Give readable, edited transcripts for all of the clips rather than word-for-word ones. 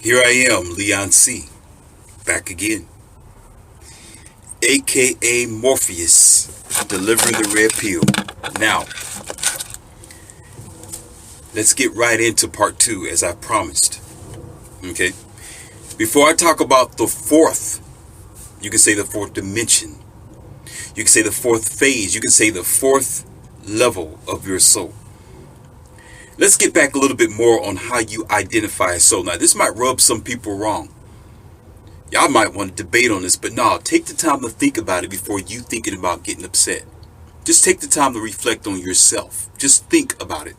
Here I am, Leon C., back again, aka Morpheus, delivering the red pill. Now, let's get right into part two, as I promised. Okay? Before I talk about the fourth, you can say the fourth dimension, you can say the fourth phase, you can say the fourth level of your soul. Let's get back a little bit more on how you identify a soul. Now, this might rub some people wrong. Y'all might want to debate on this, but no, take the time to think about it before you thinking about getting upset. Just take the time to reflect on yourself. Just think about it.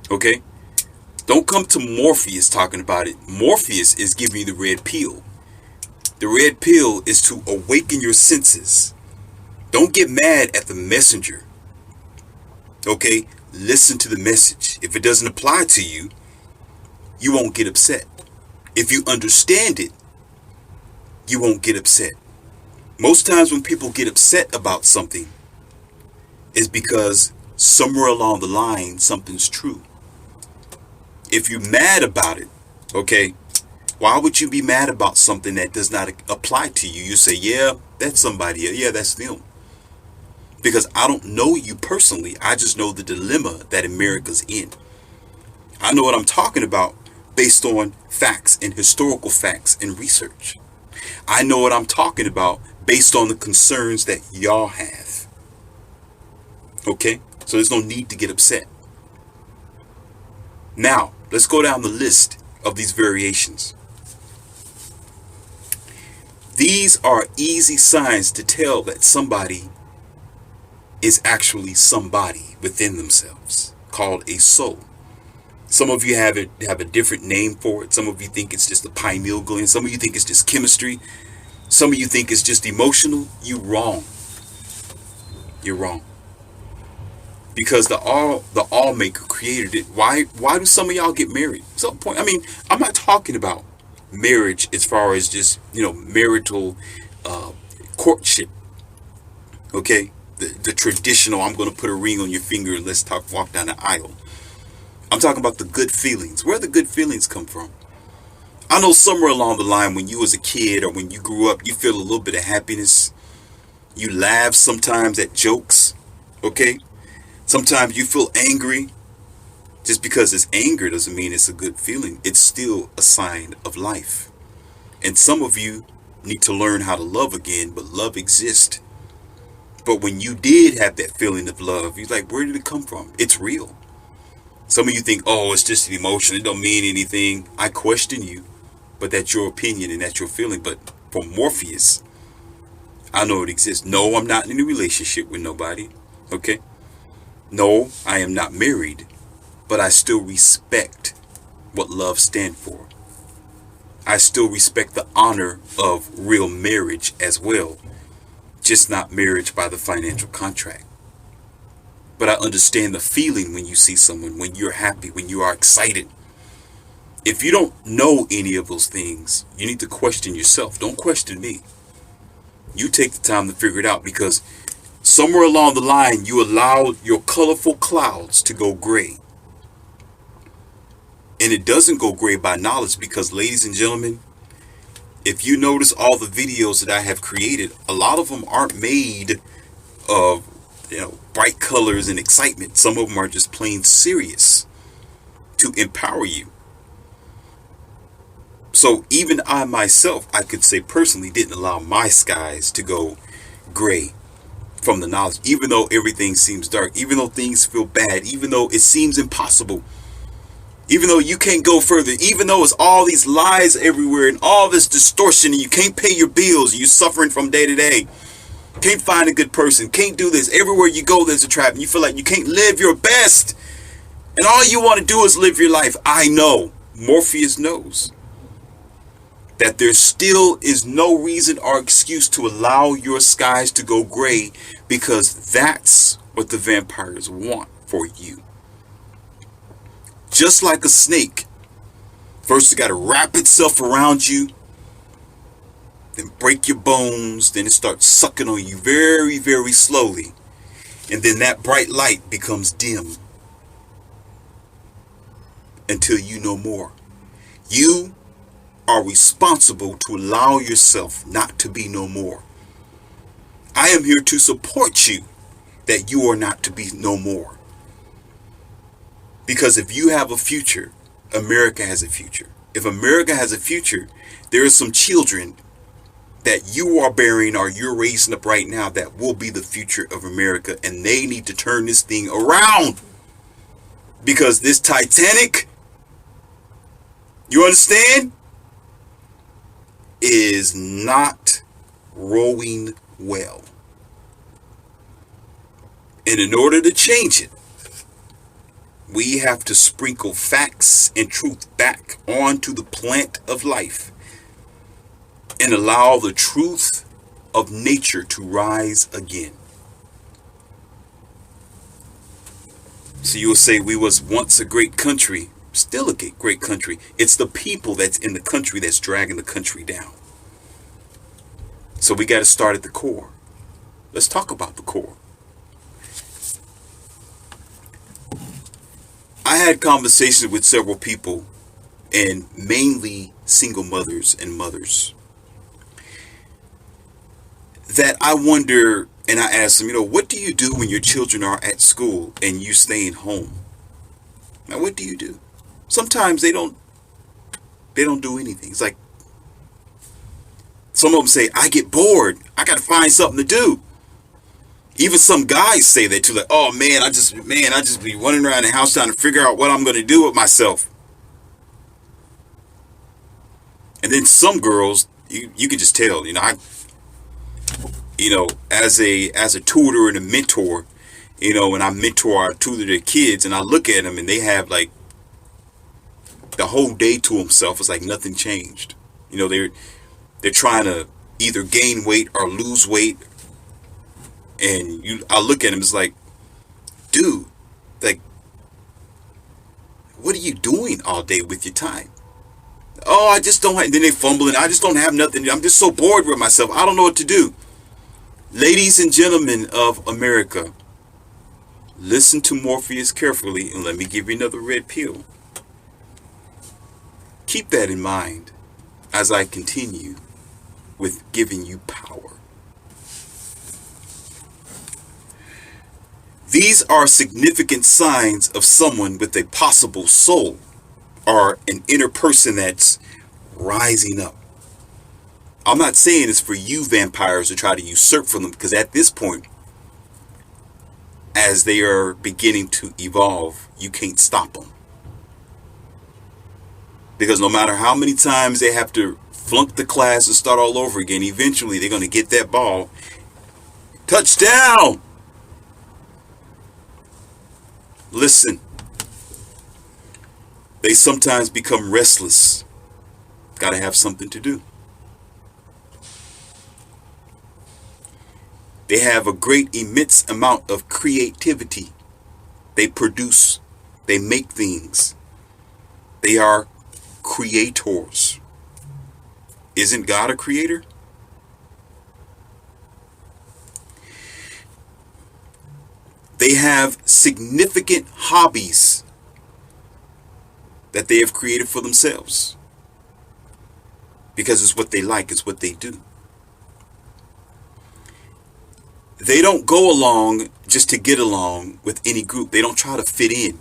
Okay? Don't come to Morpheus talking about it. Morpheus is giving you the red pill. The red pill is to awaken your senses. Don't get mad at the messenger. Okay? Listen to the message. If it doesn't apply to you, you won't get upset. If you understand it, you won't get upset. Most times when people get upset about something, it's because somewhere along the line, something's true. If you're mad about it, okay, why would you be mad about something that does not apply to you? You say, yeah, that's somebody. Yeah, that's them. Because I don't know you personally. I just know the dilemma that America's in. I know what I'm talking about based on facts and historical facts and research. I know what I'm talking about based on the concerns that y'all have. Okay? So there's no need to get upset. Now, let's go down the list of these variations. These are easy signs to tell that somebody is actually somebody within themselves, called a soul. Some of you have a different name for it. Some of you think it's just the pineal gland. Some of you think it's just chemistry. Some of you think it's just emotional. You're wrong. You're wrong. Because the all maker created it. Why do some of y'all get married? Some point. I mean, I'm not talking about marriage as far as just marital uh, courtship. Okay, the traditional. I'm going to put a ring on your finger and let's walk down the aisle. I'm talking about the good feelings. Where the good feelings come from? I know somewhere along the line when you was a kid or when you grew up, you feel a little bit of happiness. You laugh sometimes at jokes. Okay? Sometimes you feel angry. Just because it's anger doesn't mean it's a good feeling. It's still a sign of life. And some of you need to learn how to love again, but love exists. But when you did have that feeling of love, you're like, where did it come from? It's real. Some of you think, oh, it's just an emotion. It don't mean anything. I question you, but that's your opinion and that's your feeling. But for Morpheus, I know it exists. No, I'm not in a relationship with nobody. Okay? No, I am not married, but I still respect what love stands for. I still respect the honor of real marriage as well, just not marriage by the financial contract. But I understand the feeling when you see someone, when you're happy, when you are excited. If you don't know any of those things, you need to question yourself. Don't question me. You take the time to figure it out because somewhere along the line, you allowed your colorful clouds to go gray. And it doesn't go gray by knowledge because, ladies and gentlemen, if you notice all the videos that I have created, a lot of them aren't made of bright colors and excitement. Some of them are just plain serious to empower you. So even I myself, I could say personally, didn't allow my skies to go gray from the knowledge, even though everything seems dark, even though things feel bad, even though it seems impossible, even though you can't go further, even though it's all these lies everywhere and all this distortion and you can't pay your bills, you're suffering from day to day. Can't find a good person. Can't do this. Everywhere you go, there's a trap. And you feel like you can't live your best. And all you want to do is live your life. I know. Morpheus knows that there still is no reason or excuse to allow your skies to go gray because that's what the vampires want for you. Just like a snake. First, it got to wrap itself around you. Then break your bones, then it starts sucking on you very, very slowly. And then that bright light becomes dim until you know more. You are responsible to allow yourself not to be no more. I am here to support you that you are not to be no more. Because if you have a future, America has a future. If America has a future, there are some children that you are bearing or you're raising up right now that will be the future of America, and they need to turn this thing around. Because this Titanic, you understand, is not rowing well. And in order to change it, we have to sprinkle facts and truth back onto the plant of life and allow the truth of nature to rise again. So you'll say we was once a great country, still a great country. It's the people that's in the country that's dragging the country down. So we got to start at the core. Let's talk about the core. I had conversations with several people, and mainly single mothers and mothers, that I wonder, and I asked them, what do you do when your children are at school and you staying home? Now, what do you do? Sometimes they don't do anything. It's like some of them say, I get bored. I got to find something to do. Even some guys say that too, like, oh man, I just be running around the house trying to figure out what I'm going to do with myself. And then some girls, you can just tell, as a tutor and a mentor, when I mentor or tutor their kids, and I look at them and they have like the whole day to themselves. It's like nothing changed. They're trying to either gain weight or lose weight. And I look at him, it's like, dude, like, what are you doing all day with your time? Oh, I just don't have, then they fumbling. I just don't have nothing. I'm just so bored with myself. I don't know what to do. Ladies and gentlemen of America, listen to Morpheus carefully, and let me give you another red pill. Keep that in mind as I continue with giving you power. These are significant signs of someone with a possible soul or an inner person that's rising up. I'm not saying it's for you vampires to try to usurp from them, because at this point, as they are beginning to evolve, you can't stop them. Because no matter how many times they have to flunk the class and start all over again, eventually they're going to get that ball. Touchdown! Listen, they sometimes become restless. Got to have something to do. They have a great, immense amount of creativity. They produce, they make things. They are creators. Isn't God a creator? They have significant hobbies that they have created for themselves. Because it's what they like, it's what they do. They don't go along just to get along with any group. They don't try to fit in.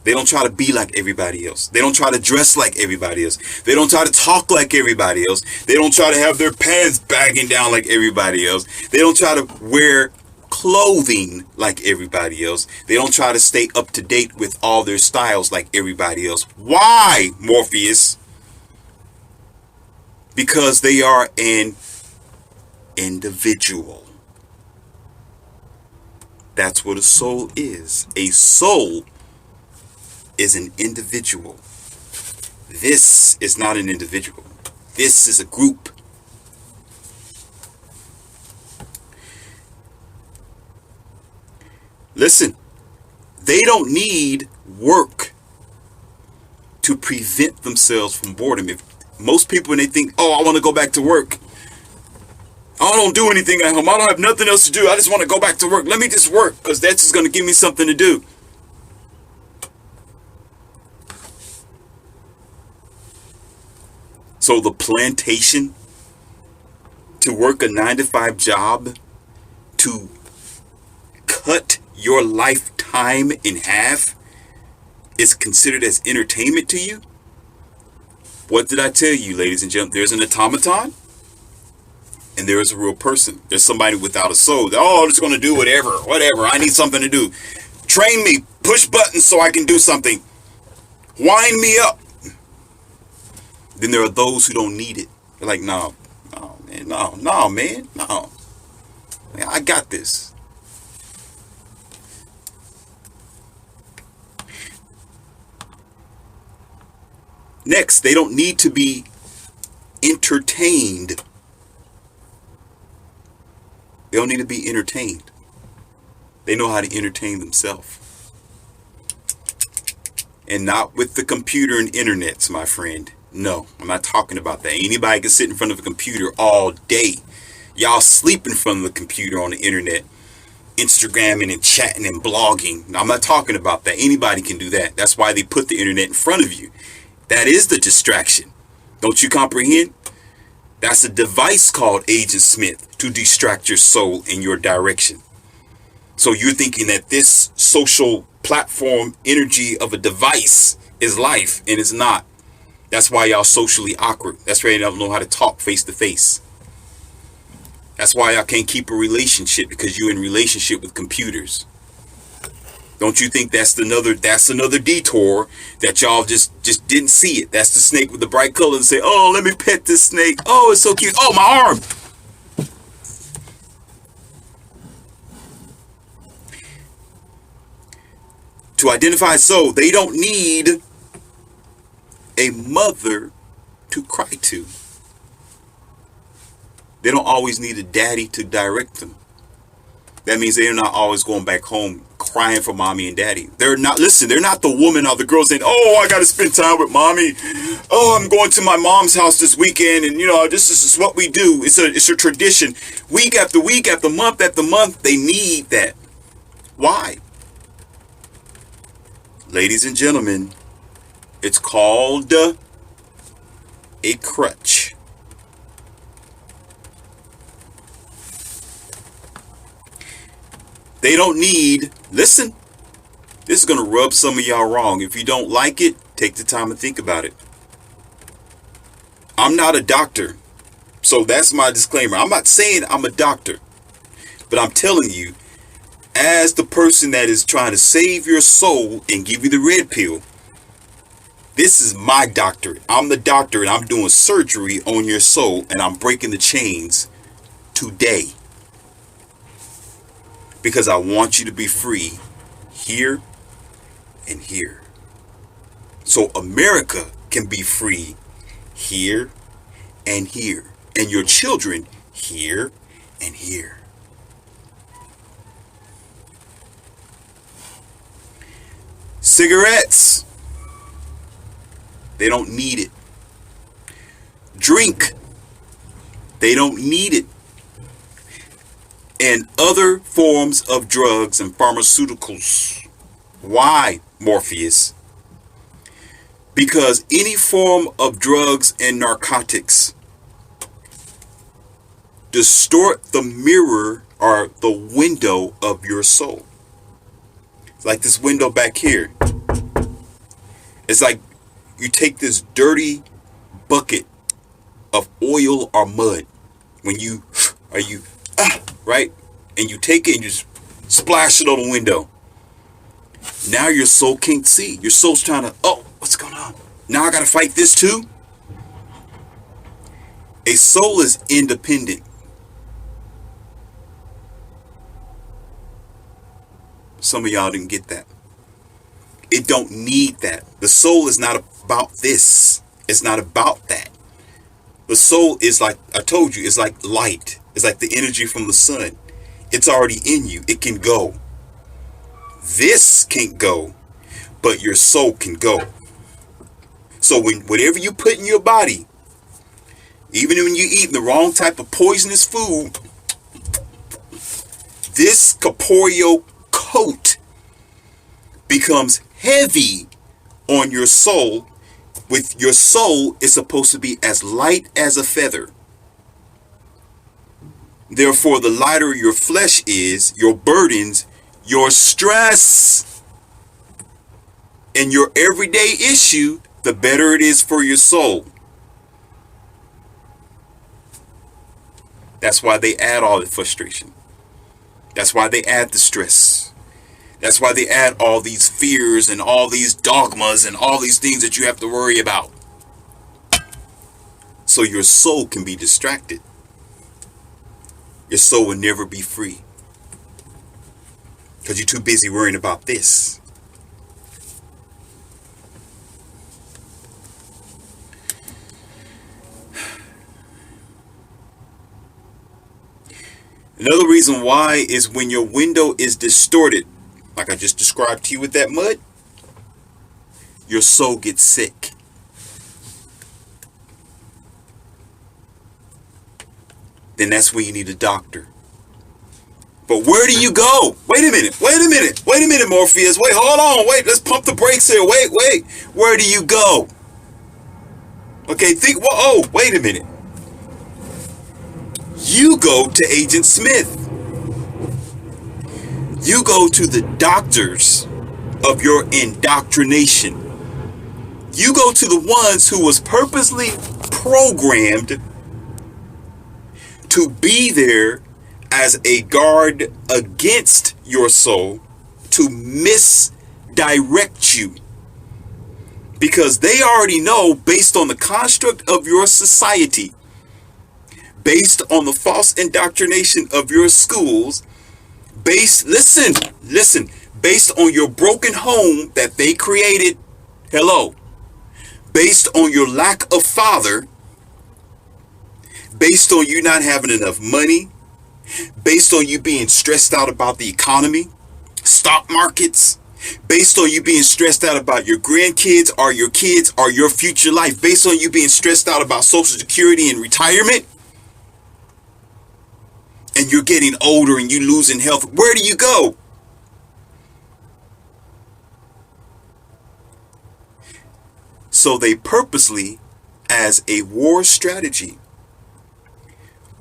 They don't try to be like everybody else. They don't try to dress like everybody else. They don't try to talk like everybody else. They don't try to have their pants bagging down like everybody else. They don't try to wear clothing like everybody else. They don't try to stay up to date with all their styles like everybody else. Why, Morpheus? Because they are an individual. That's what a soul is. A soul is an individual. This is not an individual. This is a group. Listen, they don't need work to prevent themselves from boredom. If most people, when they think, oh, I want to go back to work, I don't do anything at home, I don't have nothing else to do, I just want to go back to work, let me just work, because that's just going to give me something to do. So the plantation to work a 9 to 5 job to cut your lifetime in half is considered as entertainment to you? What did I tell you, ladies and gentlemen? There's an automaton and there is a real person. There's somebody without a soul. Oh, I'm just going to do whatever. I need something to do. Train me. Push buttons so I can do something. Wind me up. Then there are those who don't need it. They're like, no, man, no. Man, I got this. Next, they don't need to be entertained. They don't need to be entertained. They know how to entertain themselves. And not with the computer and internets, my friend. No, I'm not talking about that. Anybody can sit in front of a computer all day. Y'all sleep in front of the computer on the internet, Instagramming and chatting and blogging. Now, I'm not talking about that. Anybody can do that. That's why they put the internet in front of you. That is the distraction. Don't you comprehend? That's a device called Agent Smith to distract your soul in your direction. So you're thinking that this social platform energy of a device is life, and it's not. That's why y'all socially awkward. That's why you don't know how to talk face to face. That's why y'all can't keep a relationship, because you're in relationship with computers. Don't you think that's another detour that y'all just didn't see it? That's the snake with the bright color and say, oh, let me pet this snake. Oh, it's so cute. Oh, my arm. To identify soul, they don't need a mother to cry to. They don't always need a daddy to direct them. That means they're not always going back home crying for mommy and daddy. They're not the woman or the girl saying, oh, I got to spend time with mommy. Oh, I'm going to my mom's house this weekend. And, this is what we do. It's a tradition. Week after week, month after month, they need that. Why? Ladies and gentlemen, it's called a crutch. They don't need, listen, this is going to rub some of y'all wrong. If you don't like it, take the time and think about it. I'm not a doctor, so that's my disclaimer. I'm not saying I'm a doctor, but I'm telling you, as the person that is trying to save your soul and give you the red pill, this is my doctorate. I'm the doctor, and I'm doing surgery on your soul, and I'm breaking the chains today. Because I want you to be free here and here. So America can be free here and here. And your children here and here. Cigarettes. They don't need it. Drink. They don't need it. And other forms of drugs and pharmaceuticals. Why, Morpheus? Because any form of drugs and narcotics distort the mirror or the window of your soul. It's like this window back here. It's like you take this dirty bucket of oil or mud right? And you take it and you just splash it on the window. Now your soul can't see. Your soul's trying to, what's going on? Now I got to fight this too? A soul is independent. Some of y'all didn't get that. It don't need that. The soul is not about this. It's not about that. The soul is like, I told you, it's like light. It's like the energy from the sun. It's already in you. It can go. This can't go, but your soul can go. So whatever you put in your body, even when you're eating the wrong type of poisonous food, this corporeal coat becomes heavy on your soul With your soul is supposed to be as light as a feather. Therefore, the lighter your flesh is, your burdens, your stress, and your everyday issue, the better it is for your soul. That's why they add all the frustration. That's why they add the stress. That's why they add all these fears and all these dogmas and all these things that you have to worry about. So your soul can be distracted. Your soul will never be free. Because you're too busy worrying about this. Another reason why is when your window is distorted, like I just described to you with that mud, your soul gets sick. Then that's when you need a doctor. But where do you go? Wait a minute, Morpheus. Wait, hold on. Wait, let's pump the brakes here. Wait. Where do you go? Okay, wait a minute. You go to Agent Smith. You go to the doctors of your indoctrination. You go to the ones who was purposely programmed to be there as a guard against your soul, to misdirect you. Because they already know, based on the construct of your society, based on the false indoctrination of your schools, based on your broken home that they created, based on your lack of father, based on you not having enough money, based on you being stressed out about the economy, stock markets, based on you being stressed out about your grandkids or your kids or your future life, based on you being stressed out about Social Security and retirement, and you're getting older and you losing health, where do you go? So they purposely, as a war strategy,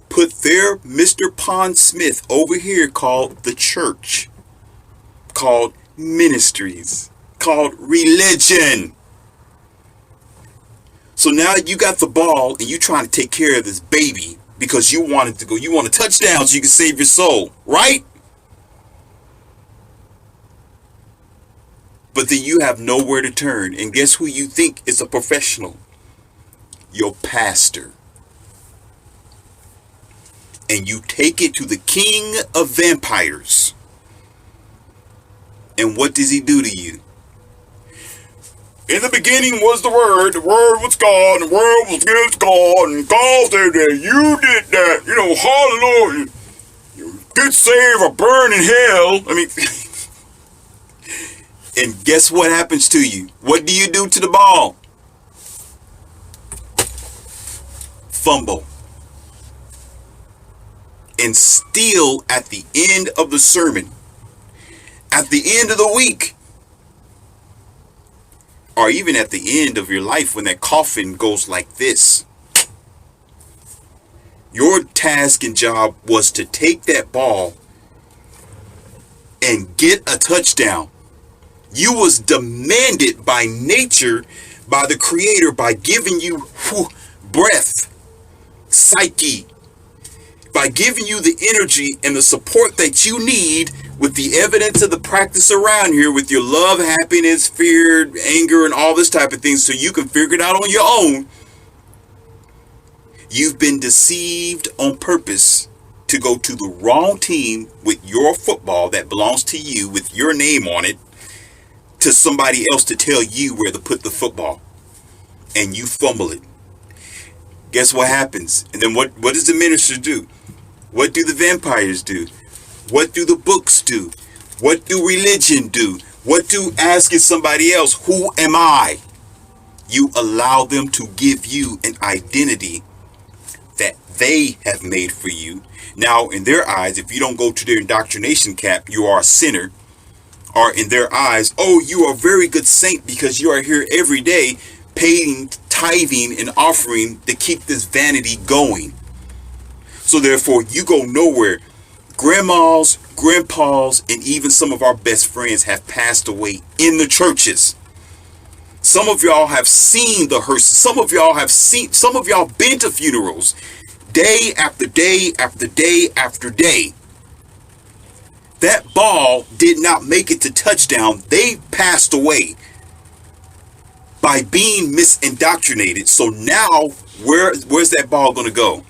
put their Mr. Pond Smith over here called the church, called ministries, called religion. So now you got the ball and you're trying to take care of this baby because you want it to go. You want a touchdown so you can save your soul, right? But then you have nowhere to turn. And guess who you think is a professional? Your pastor. And you take it to the king of vampires. And what does he do to you? In the beginning was the Word was God, and the Word was against God, and God did that, you did that, hallelujah. You get saved or burn in hell. And guess what happens to you? What do you do to the ball? Fumble. And still at the end of the sermon, at the end of the week, or even at the end of your life when that coffin goes like this, your task and job was to take that ball and get a touchdown. You was demanded by nature, by the Creator, by giving you breath, psyche, by giving you the energy and the support that you need with the evidence of the practice around here, with your love, happiness, fear, anger, and all this type of things, so you can figure it out on your own. You've been deceived on purpose to go to the wrong team with your football that belongs to you, with your name on it, to somebody else to tell you where to put the football, and you fumble it. Guess what happens? And then what does the minister do? What do the vampires do? What do the books do? What do religion do? What do asking somebody else, who am I? You allow them to give you an identity that they have made for you. Now, in their eyes, if you don't go to their indoctrination camp, you are a sinner. Or in their eyes, oh, you are a very good saint because you are here every day. paying tithing and offering to keep this vanity going. So therefore, you go nowhere. Grandmas, grandpas, and even some of our best friends have passed away in the churches. Some of y'all have seen the hearses. Some of y'all been to funerals day after day after day after day. That ball did not make it to touchdown. They passed away by being misindoctrinated. So now, where's that ball going to go?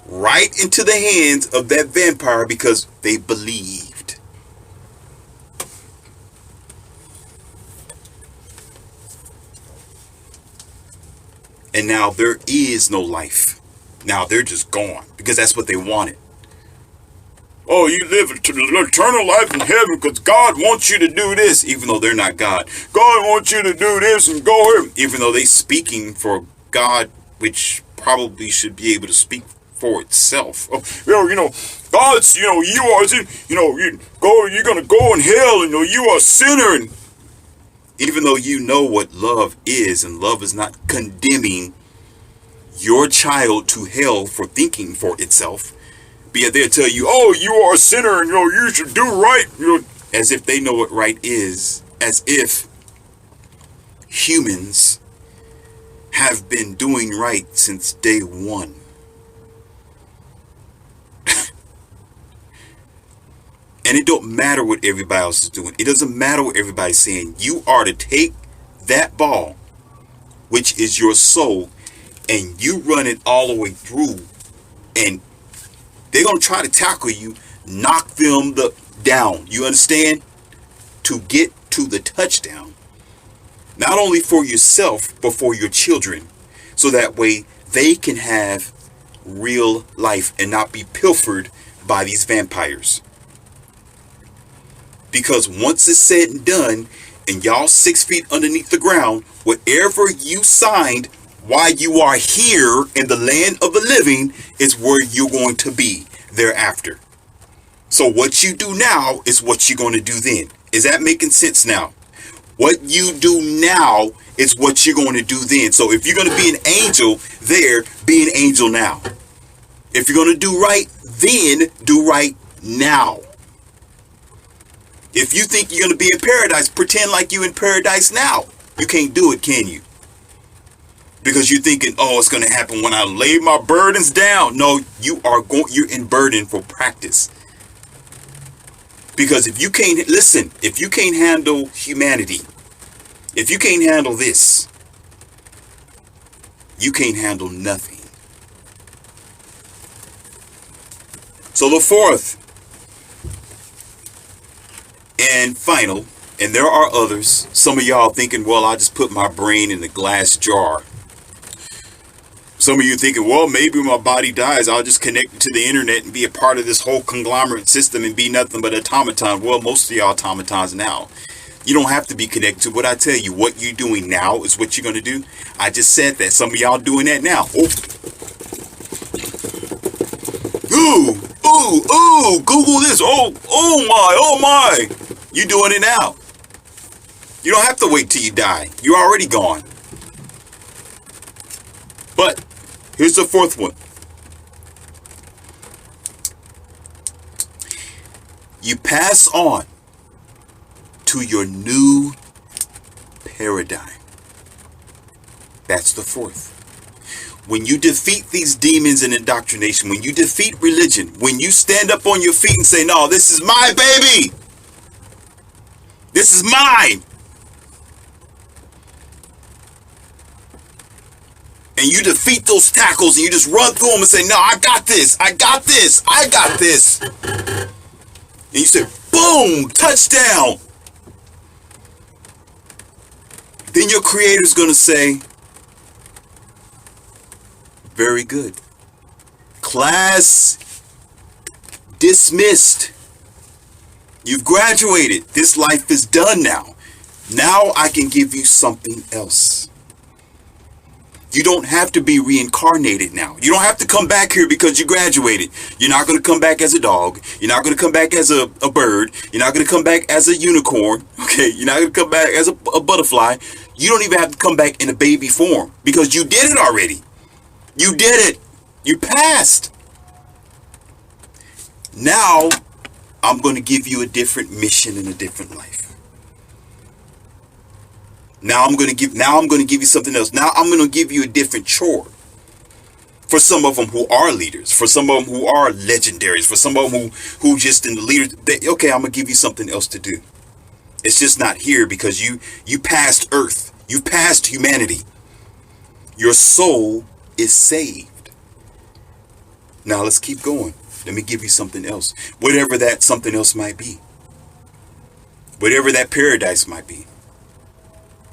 Right into the hands of that vampire because they believed. And now there is no life. Now they're just gone because that's what they wanted. Oh, you live eternal life in heaven because God wants you to do this, even though they're not God. God wants you to do this and go here, even though they're speaking for God, which probably should be able to speak for itself. Oh, God's, you are, you're gonna go in hell, and you are a sinner. And even though you know what love is, and love is not condemning your child to hell for thinking for itself, be it they'll tell you, oh, you are a sinner, and you should do right, as if they know what right is, as if humans have been doing right since day one. And it don't matter what everybody else is doing. It doesn't matter what everybody's saying. You are to take that ball, which is your soul, and you run it all the way through. And they're going to try to tackle you, knock them down. You understand? To get to the touchdown. Not only for yourself, but for your children. So that way they can have real life and not be pilfered by these vampires. Because once it's said and done, and y'all 6 feet underneath the ground, whatever you signed while you are here in the land of the living is where you're going to be thereafter. So what you do now is what you're going to do then. Is that making sense now? What you do now is what you're going to do then. So if you're going to be an angel there, be an angel now. If you're going to do right, then do right now. If you think you're going to be in paradise, pretend like you're in paradise now. You can't do it, can you? Because you're thinking, oh, it's going to happen when I lay my burdens down. No, you're in burden for practice. Because if you can't handle humanity, if you can't handle this, you can't handle nothing. So the fourth and final, and there are others. Some of y'all thinking, well, I'll just put my brain in a glass jar. Some of you thinking, well, maybe when my body dies, I'll just connect to the internet and be a part of this whole conglomerate system and be nothing but an automaton. Well, most of y'all automatons now. You don't have to be connected to what I tell you. What you're doing now is what you're going to do. I just said that. Some of y'all doing that now. Ooh, Google this. Oh my. You doing it now. You don't have to wait till you die. You're already gone. But here's the fourth one. You pass on to your new paradigm. That's the fourth. When you defeat these demons and indoctrination, when you defeat religion, when you stand up on your feet and say, no, this is my baby. This is mine. And you defeat those tackles and you just run through them and say, no, I got this. I got this. I got this. And you say, boom, touchdown. Then your creator's going to say, very good. Class dismissed. You've graduated. This life is done now. Now I can give you something else. You don't have to be reincarnated now. You don't have to come back here because you graduated. You're not going to come back as a dog. You're not going to come back as a bird. You're not going to come back as a unicorn. Okay, you're not going to come back as a butterfly. You don't even have to come back in a baby form because you did it already. You did it. You passed. Now, I'm going to give you a different mission and a different life. Now I'm going to give you something else. Now I'm going to give you a different chore. For some of them who are leaders, for some of them who are legendaries, for some of them who just in the leaders, okay, I'm going to give you something else to do. It's just not here because you passed Earth. You passed humanity. Your soul is saved. Now let's keep going. Let me give you something else. Whatever that something else might be. Whatever that paradise might be.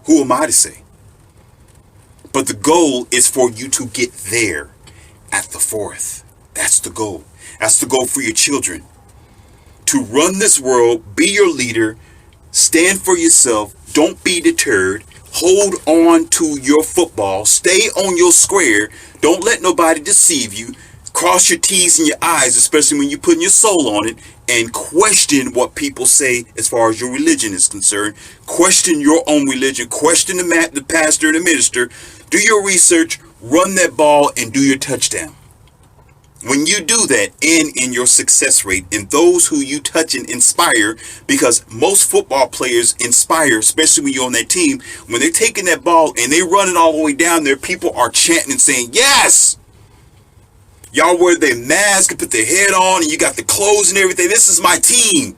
Who am I to say? But the goal is for you to get there at the fourth. That's the goal. That's the goal for your children. To run this world, be your leader, stand for yourself, don't be deterred, hold on to your football, stay on your square, don't let nobody deceive you, cross your T's and your I's, especially when you're putting your soul on it, and question what people say as far as your religion is concerned. Question your own religion. Question the pastor and the minister. Do your research. Run that ball and do your touchdown. When you do that, and in your success rate, and those who you touch and inspire, because most football players inspire, especially when you're on that team, when they're taking that ball and they run it all the way down there, people are chanting and saying, yes! Y'all wear their mask and put their head on and you got the clothes and everything. This is my team.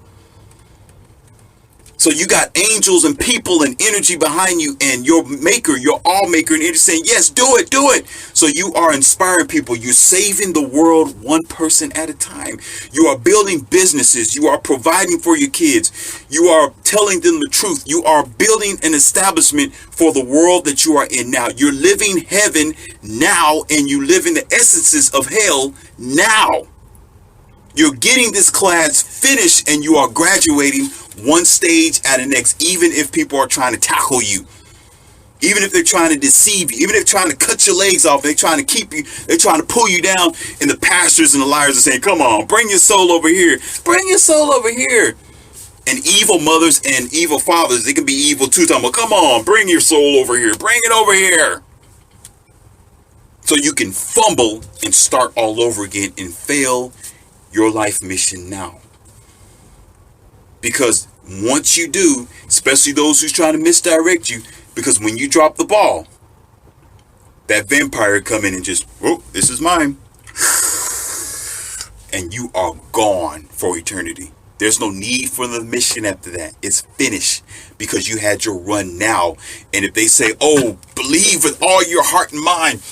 So you got angels and people and energy behind you and your maker, your all maker and energy saying, yes, do it, do it. So you are inspiring people. You're saving the world one person at a time. You are building businesses. You are providing for your kids. You are telling them the truth. You are building an establishment for the world that you are in now. You're living heaven now and you live in the essences of hell now. You're getting this class finished and you are graduating one stage at the next, even if people are trying to tackle you, even if they're trying to deceive you, even if they're trying to cut your legs off, they're trying to keep you, they're trying to pull you down, and the pastors and the liars are saying, come on, bring your soul over here, bring your soul over here. And evil mothers and evil fathers, they can be evil too, talking about, come on, bring your soul over here, bring it over here. So you can fumble and start all over again and fail your life mission now. Because once you do, especially those who's trying to misdirect you, because when you drop the ball, that vampire come in and just, oh, this is mine. And you are gone for eternity. There's no need for the mission after that. It's finished because you had your run now. And if they say, oh, believe with all your heart and mind,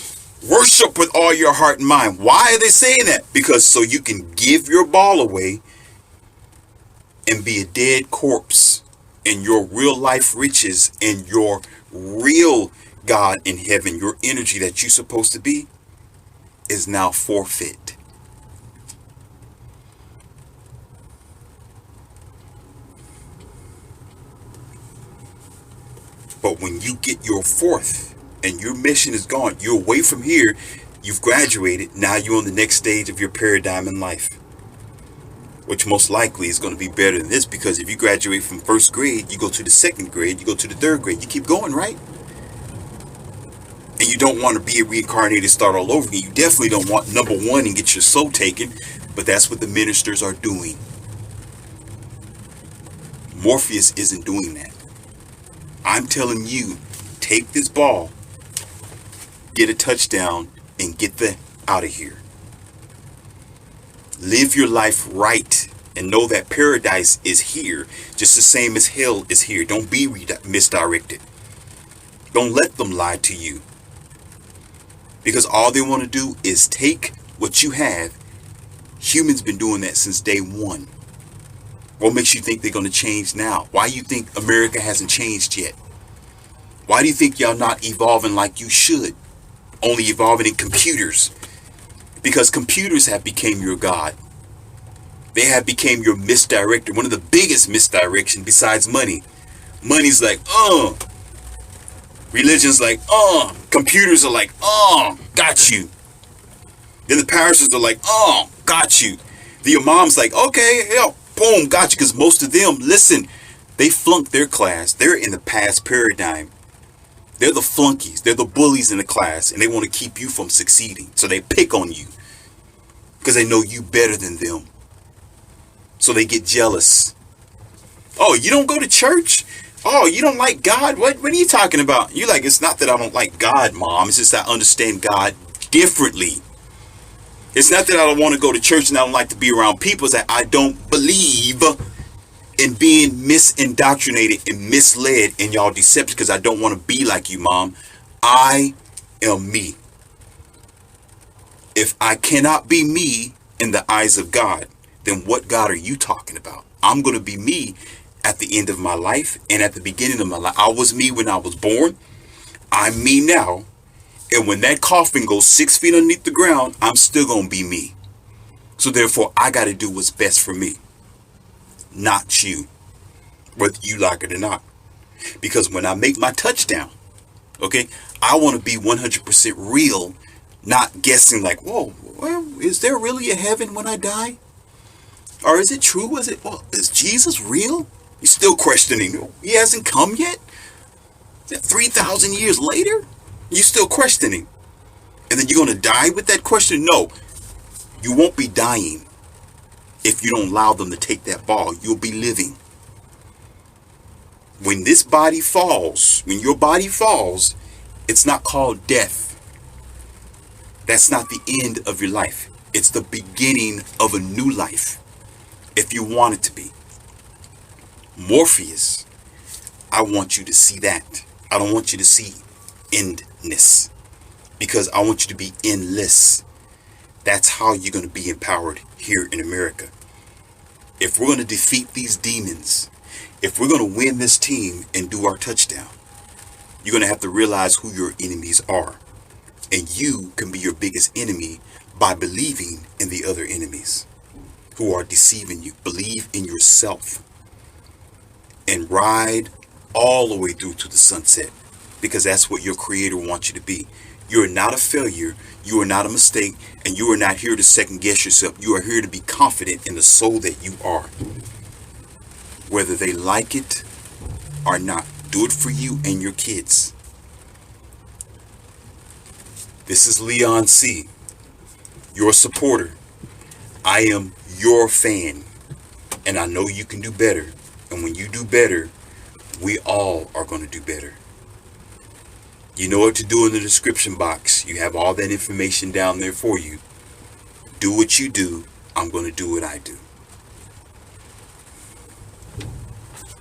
worship with all your heart and mind. Why are they saying that? Because so you can give your ball away and be a dead corpse, and your real life riches and your real God in heaven, your energy that you're supposed to be, is now forfeit. But when you get your fourth and your mission is gone, you're away from here, you've graduated, now you're on the next stage of your paradigm in life. Which most likely is going to be better than this, because if you graduate from first grade, you go to the second grade, you go to the third grade, you keep going, right? And you don't want to be a reincarnated, start all over again. You definitely don't want number one and get your soul taken, but that's what the ministers are doing. Morpheus isn't doing that. I'm telling you, take this ball, get a touchdown, and get the out of here. Live your life right and know that paradise is here, just the same as hell is here. Don't be misdirected. Don't let them lie to you. Because all they want to do is take what you have. Humans been doing that since day one. What makes you think they're going to change now? Why do you think America hasn't changed yet? Why do you think y'all not evolving like you should? Only evolving in computers. Because computers have become your God. They have become your misdirector. One of the biggest misdirection besides money. Money's like, Religion's like, computers are like, got you. Then the parishes are like, got you. Then your mom's like, okay, yeah, boom, got you. Because most of them, listen, they flunked their class. They're in the past paradigm. They're the flunkies. They're the bullies in the class, and they want to keep you from succeeding. So they pick on you because they know you better than them. So they get jealous. Oh, you don't go to church? Oh, you don't like God? What are you talking about? You're like, it's not that I don't like God, Mom. It's just that I understand God differently. It's not that I don't want to go to church and I don't like to be around people. It's that I don't believe in being misindoctrinated and misled in y'all deception because I don't want to be like you, Mom. I am me. If I cannot be me in the eyes of God, then what God are you talking about? I'm going to be me at the end of my life and at the beginning of my life. I was me when I was born. I'm me now. And when that coffin goes 6 feet underneath the ground, I'm still going to be me. So therefore, I got to do what's best for me, not you, whether you like it or not. Because when I make my touchdown, okay, I want to be 100% real, not guessing like, whoa, well, is there really a heaven when I die? Or is it true? Is Jesus real? You're still questioning. He hasn't come yet? 3,000 years later? You're still questioning. And then you're going to die with that question? No, you won't be dying if you don't allow them to take that ball. You'll be living. When this body falls, when your body falls, it's not called death. That's not the end of your life. It's the beginning of a new life, if you want it to be. Morpheus, I want you to see that. I don't want you to see endness, because I want you to be endless. That's how you're going to be empowered here in America. If we're going to defeat these demons, if we're going to win this team and do our touchdown, you're going to have to realize who your enemies are. And you can be your biggest enemy by believing in the other enemies who are deceiving you. Believe in yourself and ride all the way through to the sunset, because that's what your creator wants you to be. You are not a failure. You are not a mistake. And you are not here to second guess yourself. You are here to be confident in the soul that you are, whether they like it or not. Do it for you and your kids. This is Leon C., your supporter. I am your fan, and I know you can do better. And when you do better, we all are going to do better. You know what to do in the description box. You have all that information down there for you. Do what you do. I'm going to do what I do.